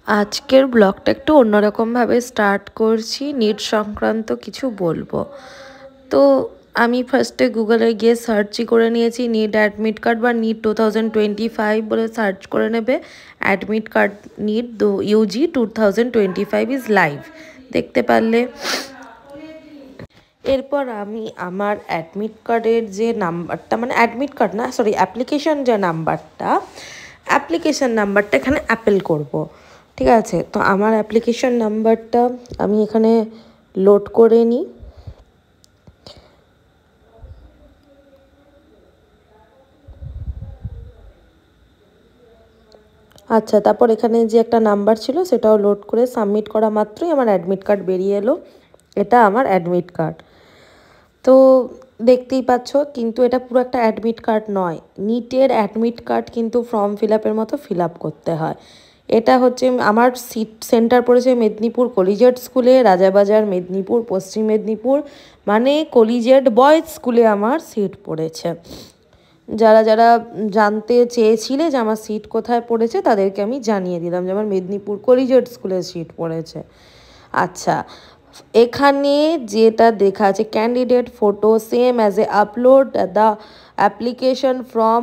আজকের ব্লগটা একটু অন্যরকমভাবে স্টার্ট করছি, নিট সংক্রান্ত কিছু বলবো। তো আমি ফার্স্টে গুগলে গিয়ে সার্চই করে নিয়েছি নিট অ্যাডমিট কার্ড বা নিট 2025 বলে সার্চ করে নেবে। Admit card NEET UG 2025 is live দেখতে পারলে। এরপর আমি আমার অ্যাডমিট কার্ডের যে নাম্বারটা, মানে অ্যাডমিট কার্ড না সরি অ্যাপ্লিকেশন যে নাম্বারটা, অ্যাপ্লিকেশন নাম্বারটা এখানে অ্যাপেল করব। ঠিক আছে, তো আমার অ্যাপ্লিকেশন নাম্বারটা আমি এখানে লোড করে নিই। আচ্ছা, তারপর এখানে যে একটা নাম্বার ছিল সেটাও লোড করে সাবমিট করা মাত্রই আমার অ্যাডমিট কার্ড বেরিয়ে এলো। এটা আমার অ্যাডমিট কার্ড। তো দেখতেই পাচ্ছ, কিন্তু এটা পুরো একটা অ্যাডমিট কার্ড নয়। নিটের অ্যাডমিট কার্ড কিন্তু ফর্ম ফিল আপের মতো ফিল আপ করতে হয়। এটা হচ্ছে আমার সিট সেন্টার পড়েছে মেদিনীপুর কলিজিয়েট স্কুলে, রাজাবাজার মেদিনীপুর, পশ্চিম মেদিনীপুর, মানে কলিজিয়েট বয়েজ স্কুলে আমার সিট পড়েছে। যারা যারা জানতে চেয়েছিলে যে আমার সিট কোথায় পড়েছে তাদেরকে আমি জানিয়ে দিলাম যে আমার মেদিনীপুর কলিজিয়েট স্কুলে সিট পড়েছে। আচ্ছা, এখানে যেটা দেখা আছে candidate photo same as a upload the application from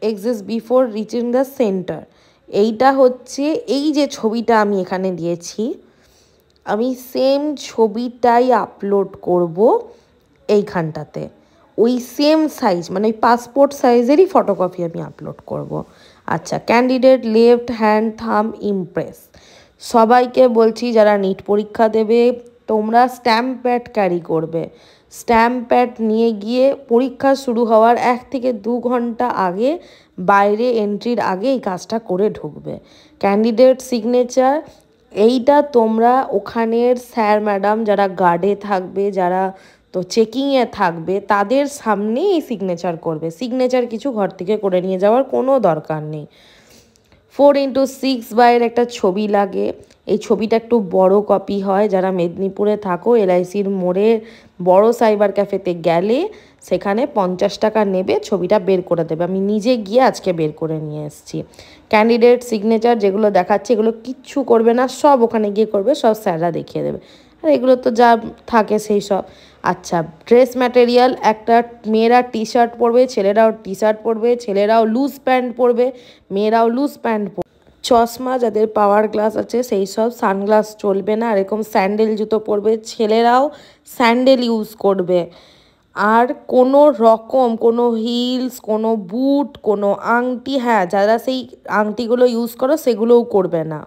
exist before reaching the centre. এইটা হচ্ছে এই যে ছবিটা আমি এখানে দিয়েছি, আমি সেম ছবিটাই আপলোড করব এইখানটাতে। ওই সেম সাইজ, মানে ওই পাসপোর্ট সাইজেরই ফটোকপি আমি আপলোড করব। আচ্ছা, ক্যান্ডিডেট লেফট হ্যান্ড থাম ইমপ্রেস। সবাইকে বলছি যারা নিট পরীক্ষা দেবে, তোমরা স্ট্যাম্প প্যাড ক্যারি করবে। স্ট্যাম্প প্যাড নিয়ে গিয়ে পরীক্ষা শুরু হওয়ার 1 থেকে 2 ঘন্টা আগে বাইরে এন্ট্রির আগে এই কাজটা করে ঢুকবে। ক্যান্ডিডেট সিগনেচার, এইটা তোমরা ওখানের স্যার ম্যাডাম যারা গার্ডে থাকবে, যারা তো চেকিংয়ে থাকবে, তাদের সামনেই এই সিগনেচার করবে। সিগনেচার কিছু ঘর থেকে করে নিয়ে যাওয়ার কোনো দরকার নেই। 4x6 বাইয়ের একটা ছবি লাগে। এই ছবিটা একটু বড় কপি হয়। যারা মেদিনীপুরে থাকো, এলআইসির মোড়ে বড় সাইবার ক্যাফেতে গেলে সেখানে 50 টাকা নেবে, ছবিটা বের করে দেবে। আমি নিজে গিয়ে আজকে বের করে নিয়ে এসেছি। ক্যান্ডিডেট সিগনেচার যেগুলো দেখাচ্ছে এগুলো কিচ্ছু করবে না, সব ওখানে গিয়ে করবে, সব স্যাররা দেখিয়ে দেবে। আর এগুলো তো যা থাকে সেই সব। আচ্ছা, ড্রেস ম্যাটেরিয়াল, একটা মেয়েরা টি শার্ট পরবে, ছেলেরাও টি শার্ট পরবে, ছেলেরাও লুজ প্যান্ট পরবে, মেয়েরাও লুজ প্যান্ট পরবে। চশমা যাদের পাওয়ার গ্লাস আছে সেই সব, সানগ্লাস চলবে না। এরকম স্যান্ডেল জুতো পরবে, ছেলেরাও স্যান্ডেল ইউজ করবে। আর কোনো রকম কোনো হিলস, কোনো বুট, কোনো আংটি, হ্যাঁ যারা সেই আংটিগুলো ইউজ করো সেগুলোও করবে না।